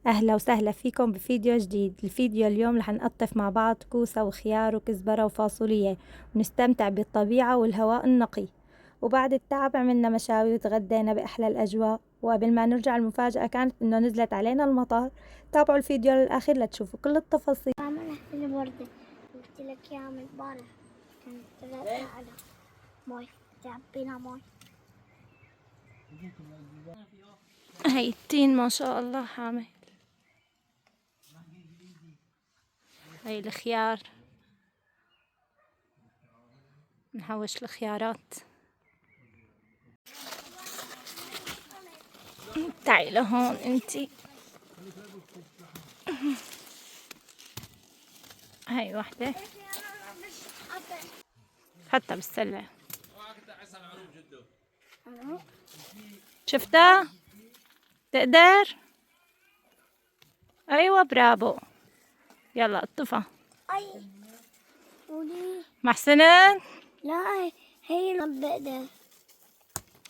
أهلا وسهلا فيكم بفيديو جديد. الفيديو اليوم رح نقطف مع بعض كوسة وخيار وكزبرة وفاصوليا ونستمتع بالطبيعة والهواء النقي. وبعد التعب عملنا مشاوي وتغدينا بأحلى الأجواء. وقبل ما نرجع المفاجأة كانت إنه نزلت علينا المطر. تابعوا الفيديو للآخر لتشوفوا كل التفاصيل. بعمل أحسن وردة قلت لك إياها من امبارح، كانت ثلاثة على مي، تعبينا مي. هاي التين ما شاء الله حامل. هاي الخيار، نحوش الخيارات. تعي لهون انتي. هاي واحدة حتى بالسلة شفتها؟ تقدر؟ ايوه برافو. يلا اطفها. أي ولي محسنة. لا، هي ما بقدر.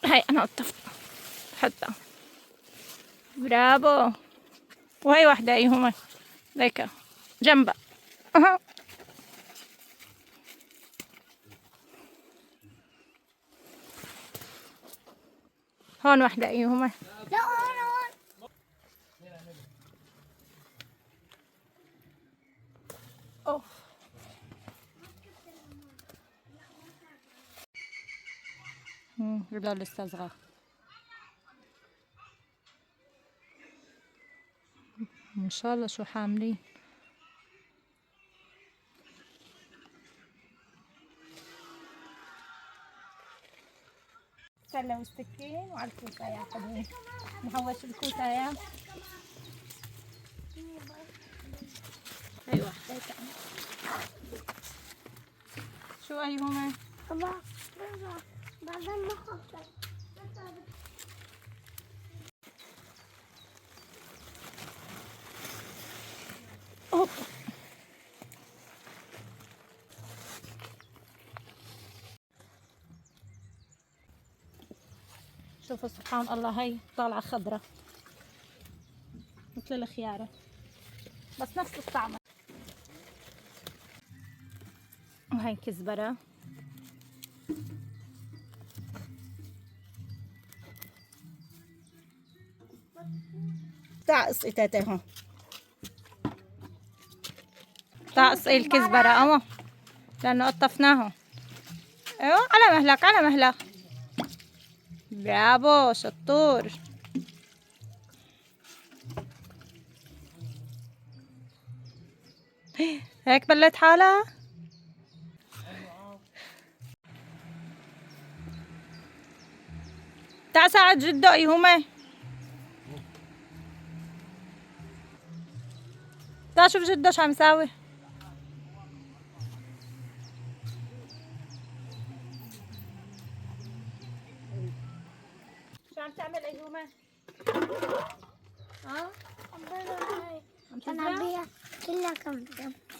هاي انا اطفتها حتى. برافو. وهي واحدة ايهما ليك جنبها. اها هون واحدة ايهما. لا أنا اوف. لا لسه صغار. ان شاء الله شو حاملين. سلة والسكين وعلى الكوسة يا حبيبي. نحوش الكوسة يا. ايوه حبيتها. شو ايهما؟ بابا بعدين ما خلصت. اوب. شوفوا سبحان الله، هاي طالعة خضرة مثل الخيارة بس نفس الطعم. وهي كزبرة. تعقصي تاتي هون. تعقصي الكزبرة اما لأنه قطفناهم. ايوه على مهلك على مهلك. برافو شطور. هيك بلت حالها. تعال ساعد جدو ايهما. تعال شوف جدو شو عم يساوي. شو عم تعمل ايهما؟ ها؟ كان عم بيها كلها كم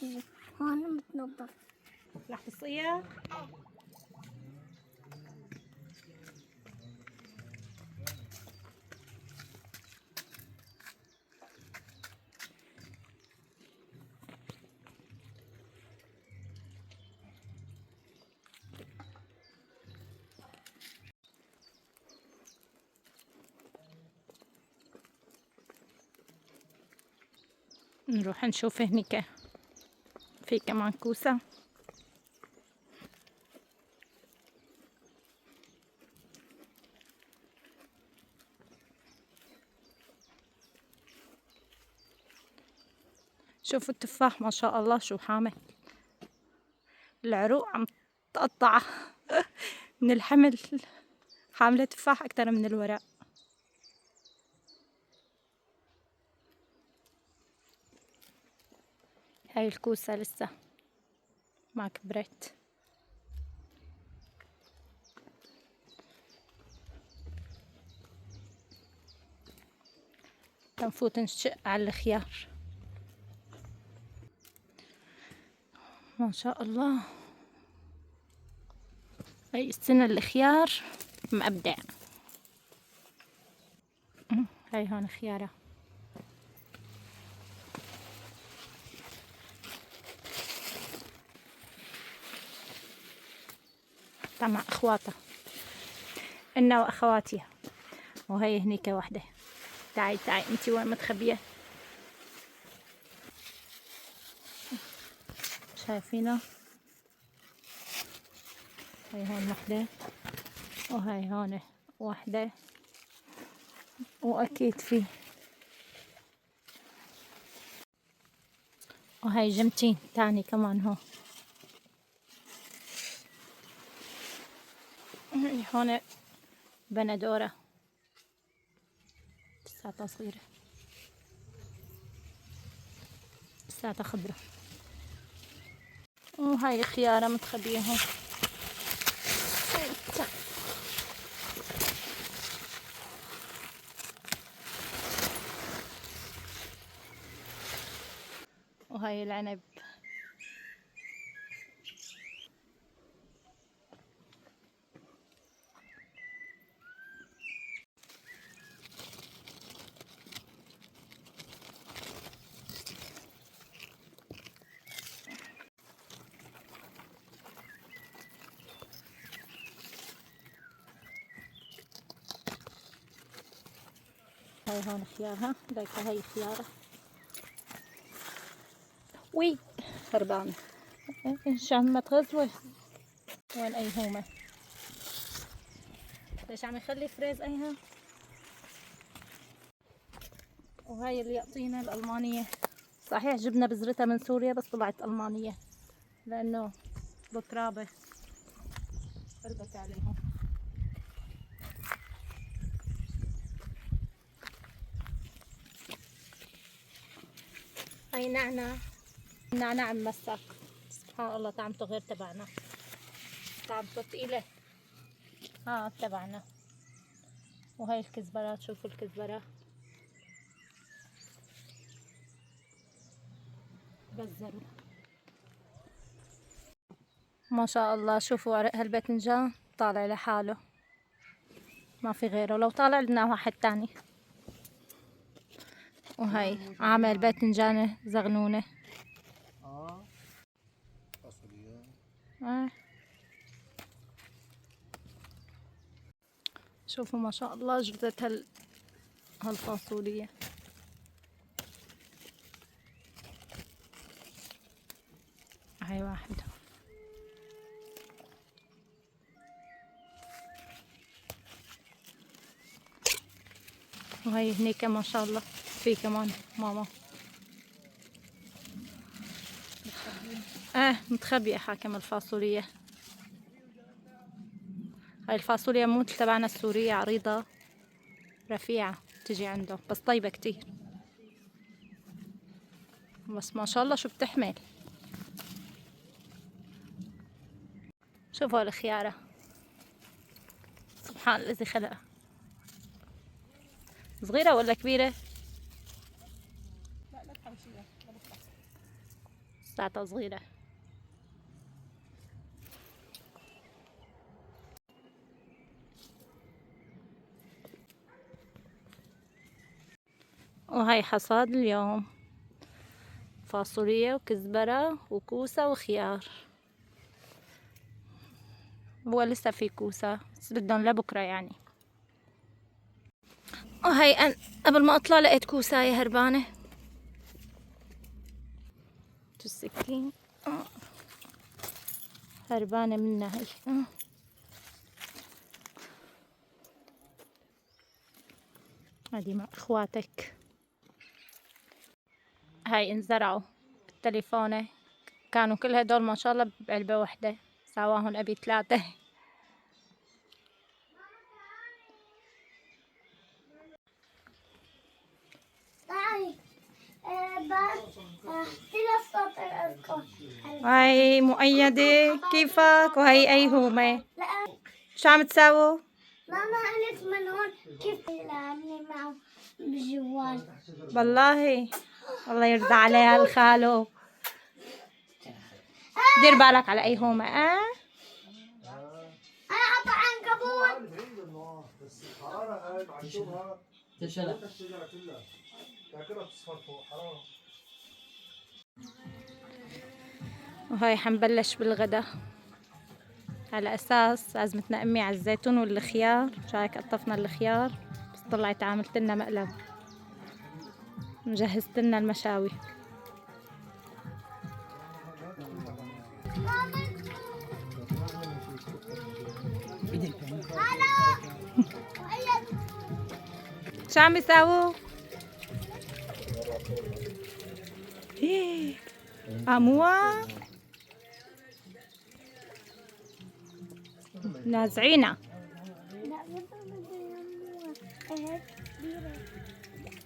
تيجي هون متنظف. رح تصير. نروح نشوف هنيك في كمان كوسة. شوفوا التفاح ما شاء الله شو حامل. العروق عم تقطع من الحمل. حاملة تفاح أكتر من الورق. هاي الكوسة لسه ما كبرت. تنفوت نشق على الخيار. ما شاء الله. هاي السنة الخيار مبدع. هاي هون خيارة. مع اخواتها إنا واخواتها. وهي هنيك وحدة. تعي انتي وين متخبية؟ شايفينها؟ هاي هون وحدة، وهاي هون وحدة، واكيد في، وهاي جمتين تاني كمان هون. هون بندورة لساتها صغيرة، لساتها خضرة. وهاي خيارة متخبية هون. وهاي العنب. هاي هون خيارها، ليك هاي خيارة. وي هربانة عشان ما تغزوه. وين أيهومة؟ ليش عم يخلي فريز أيها؟ وهاي اللي يعطينا الألمانية. صحيح جبنا بذرتها من سوريا بس طلعت ألمانية لأنه بترابة قلبت عليهم. هاي نعناع مسك. سبحان الله طعمته غير تبعنا، طعمته ثقيلة. تبعنا. وهاي الكزبرات، شوفوا الكزبرة بزروا ما شاء الله. شوفوا عرق هالباذنجان طالع لحاله، ما في غيره، لو طالع لنا واحد تاني. وهي عامل باذنجانة زغنونة. شوفوا ما شاء الله جبدة هالفاصولية. هاي واحدة. وهي هنيك ما شاء الله في كمان ماما. متخبية حاكم الفاصولية. هاي الفاصوليا مو تبعنا السورية، عريضة رفيعة تجي عنده بس طيبة كتير. بس ما شاء الله شو بتحمل. شوفوا الخيارة، سبحان الذي خلقها. صغيرة ولا كبيرة؟ لا تحوشيها، ساعتها صغيرة. وهي حصاد اليوم، فاصوليا وكزبرة وكوسة وخيار. هو لسه في كوسة بس بدهم لبكرة يعني. وهي قبل ما اطلع لقيت كوساية هربانة. السكين هربانة منها هي. هذه مع اخواتك. هاي انزرعوا بالتليفونة، كانوا كل هدول ما شاء الله بعلبة وحدة، سواهم ابي 3. هاي مؤيدة كيفك؟ وهي أيهومة. شو عم تساووا؟ ماما قالت من هون كيف لعبني معه بالجوال. والله الله يرضى عليها الخالو. دير بالك على أيهومة. أنا أبغى عنكبوت. بس الحرارة قاعد عشوها تشلح الشجرة كلها تاكلها تصفر فوق حرارة. وهاي حنبلش بالغدا. على أساس عزمتنا أمي على الزيتون والخيار. شايك قطفنا الخيار بس طلعت عملت لنا مقلب، مجهزت لنا المشاوي. شو عم يساووا؟ عموها نازعينا. لا بده يعملوها هيك كبيرة،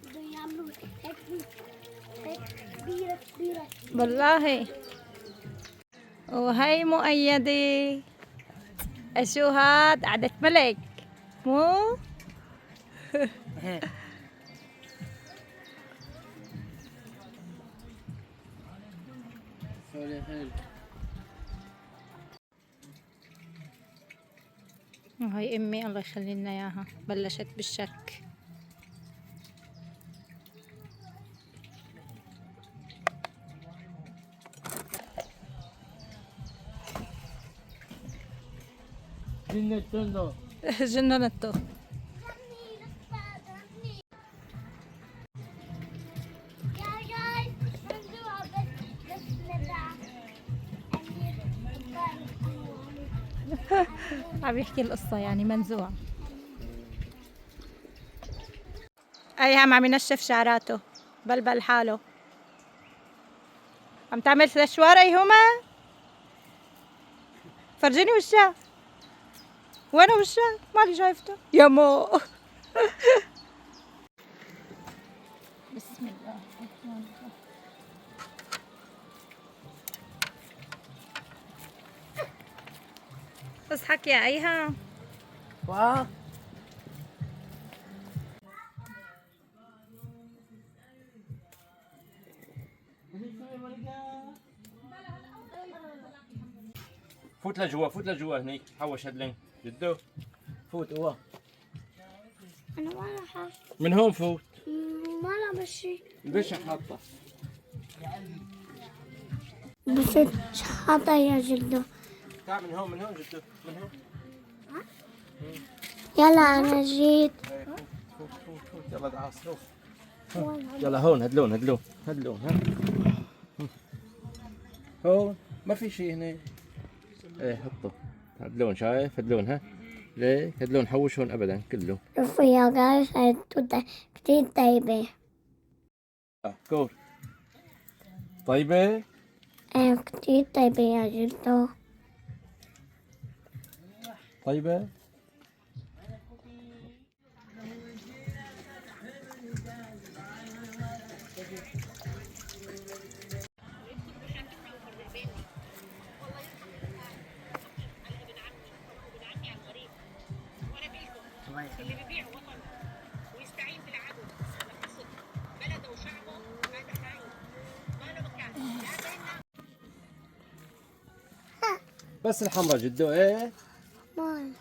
بده يعملوا هيك كبيرة كبيرة. والله. وهي مؤيدة، اشو هاد قعدة ملك مو؟ وهي امي الله يخلي لنا اياها بلشت بالشك. جننته. عم يحكي القصة يعني منزوع. ايهم عم ينشف شعراته بلبل حاله. عم تعمل سشوار ايهما؟ فرجيني وشها. وين وشها؟ مالي شايفته يا مو. بسم الله الرحمن الرحيم. اصحك يا ايها. واو. فوت لجوا فوت لجوا هنيك حوش هدلين جدو فوت هو أنا ما راح من هون فوت ما راح بشي البشع حاطه بس شحاطة يا جدو. تعال من هون جدو من هون يلا أنا جيت. إيه، فوت يلا تعال روح يلا هون هدلون ها هون ما في شيء هنا. ايه حطه هدلون شايف هدلون ها ليه هدلون حوش هون ابدا كله. شوفوا يا جايز هاي توتة كتير طيبة. كور طيبة. ايه كتير طيبة يا جدو. طيبة اللي بيبيع وطنه ويستعين بالعدو لقصد بلده وشعبه هذا خاين ما له مكان لا بيننا. بس الحمرا جدو ايه مال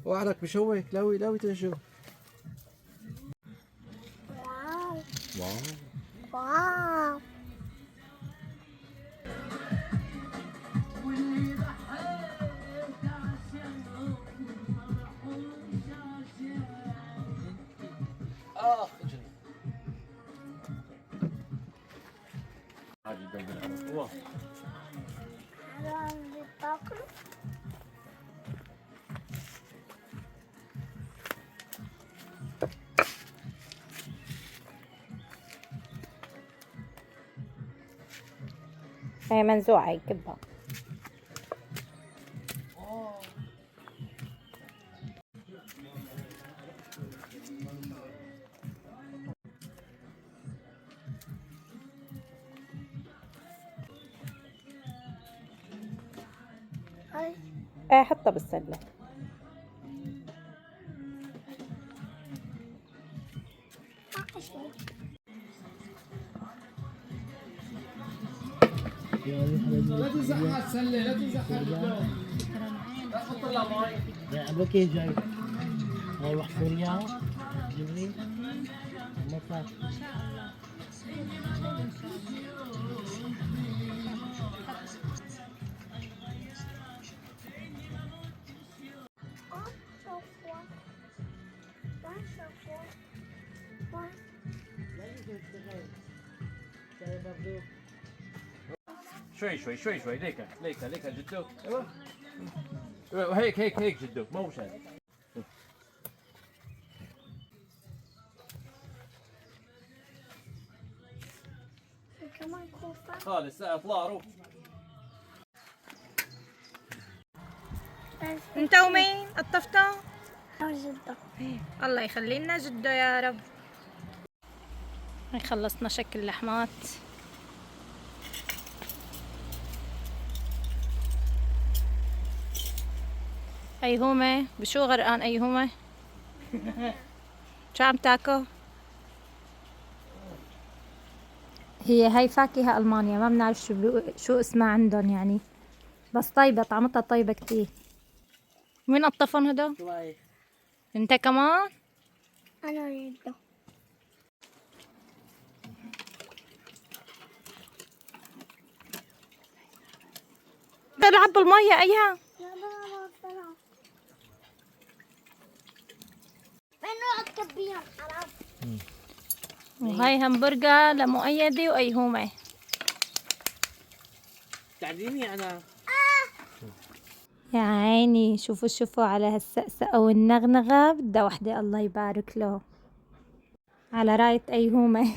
وعرك بشوك لاوي تشوف. واو واو واو. تاكلوا هي منزوعة هي كبها. هاي ايه حطها بالسلة. لا تمزحها السله لا تمزحها لا تحط لها مي. لا ابوكي جاي هاي واحد سوريا جبري مطلع. Oh, so fun. That's so fun. Fun. شوي شوي شوي شوي ليك ليك ليك جدو. ايوه هيك هيك هيك جدو مو مشان. كمان كوفة. خالص اطلع روح. انت ومين قطفتوا؟ جدا. الله يخلي لنا جدو يا رب. هي خلصنا شكل لحمات. أيهومة بشو غرقان أيهومة؟ شو عم تاكل؟ هي فاكهة ألمانيا، ما بنعرف شو اسمها عندهم يعني، بس طيبة، طعمتها طيبة كتير. مين قطفن هدا؟ انت كمان؟ أنا جدا. بلعب بالمية أيها. من وقت كبير حرام. وهاي همبرجر لمؤيدة وأيهومة. تعليمي أنا. يا عيني شوفوا على هالسقسقة والنغنغة، بدها وحدة الله يبارك له. على راية أيهومة.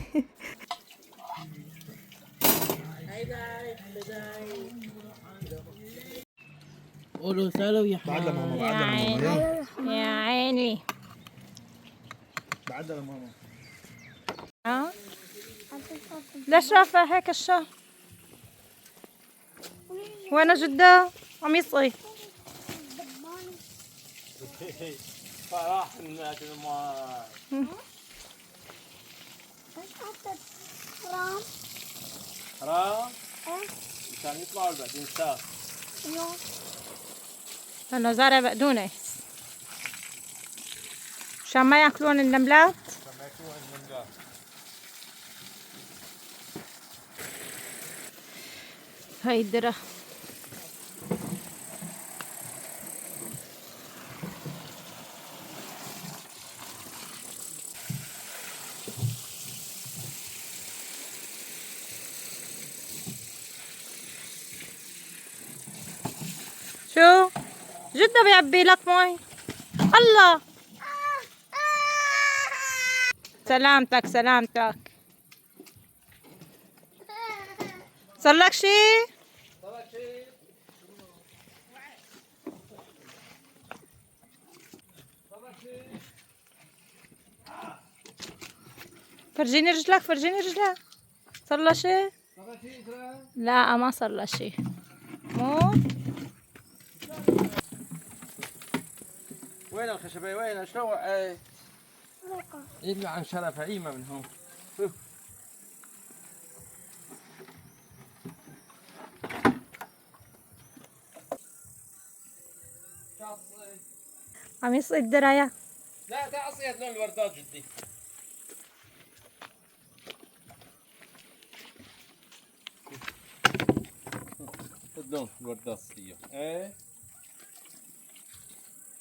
قولوا سالوا يا بعد لماما يا بعد لماما عيني يا عيني. بعد لماما. ها؟ ليش رافع هيك الشهر؟ وين جدة؟ عم يصقي. فراح الناس الماء. حرام. حرام إيه. مشان يطلعوا بعدين ساق. يوم. أنا زارع بقدونس عشان ما ياكلون النملات. هاي الدرة. شو جدة بيعبي لك مي. الله سلامتك سلامتك. صار لك شي؟ فرجيني رجلك فرجيني رجلك. صار له شي؟ لا ما صار له شي. مو وين الخشبة وين شلون يطلع عن شرف عيمة من هون. عم يسقي الدراية. لا تعصيت لون الوردات جدي. لون الوردات صغيرة. ايه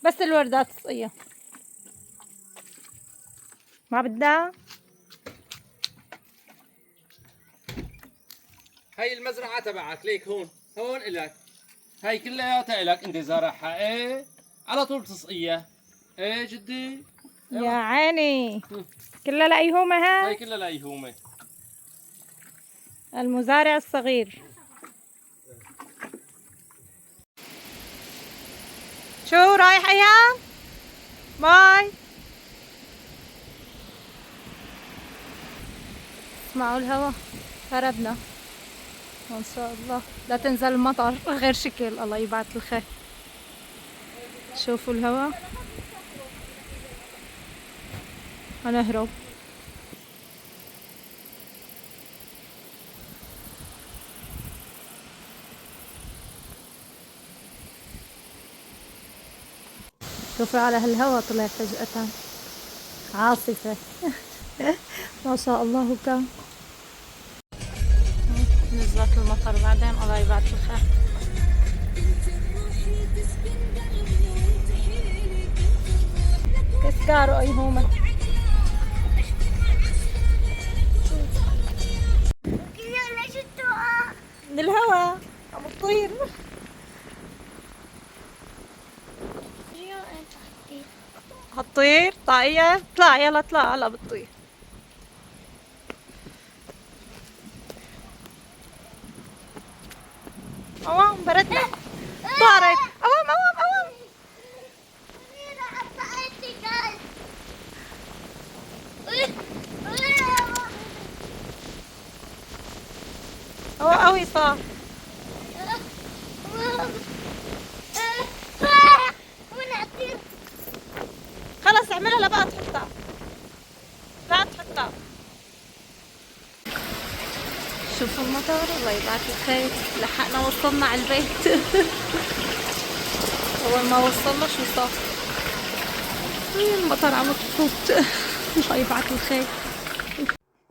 بس الوردات تسقيها ما بدها. هاي المزرعة تبعك ليك هون هون إلك. هاي كلياتها إلك أنت زارعها. إيه على طول تسقيها. إيه جدي. يا عيني كلها لأيهومة هاي هاي. كلها لأيهومة. المزارع الصغير. شو رايح أيام؟ باي. اسمعوا الهوا هربنا وإن شاء الله لا تنزل المطر غير شكل. الله يبعث الخير. شوفوا الهوا هنهرب. شوفوا على هالهوا طلع فجأة عاصفة. ما شاء الله كان نزلت المطر بعدين الله يبعث الخير. كسكارو أيهوما ليش التوقع؟ من الهوا عم تطير. هتطير طاقية اطلع يلا اطلع هلا بتطير. اوام بردنا طارت اوام اوام اوام. هو قوي صار. خلص اعملها لا بقى تحطها لا تحطها. شوفوا المطر الله يبعث الخير. لحقنا وصلنا على البيت. اول ما وصلنا شو صار؟ المطر عم تفوت. الله يبعث الخير.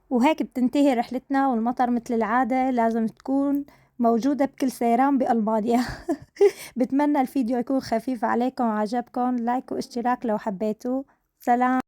وهيك بتنتهي رحلتنا، والمطر مثل العادة لازم تكون موجودة بكل سيران بألمانيا. بتمنى الفيديو يكون خفيف عليكم وعجبكم. لايك واشتراك لو حبيتوا. سلام.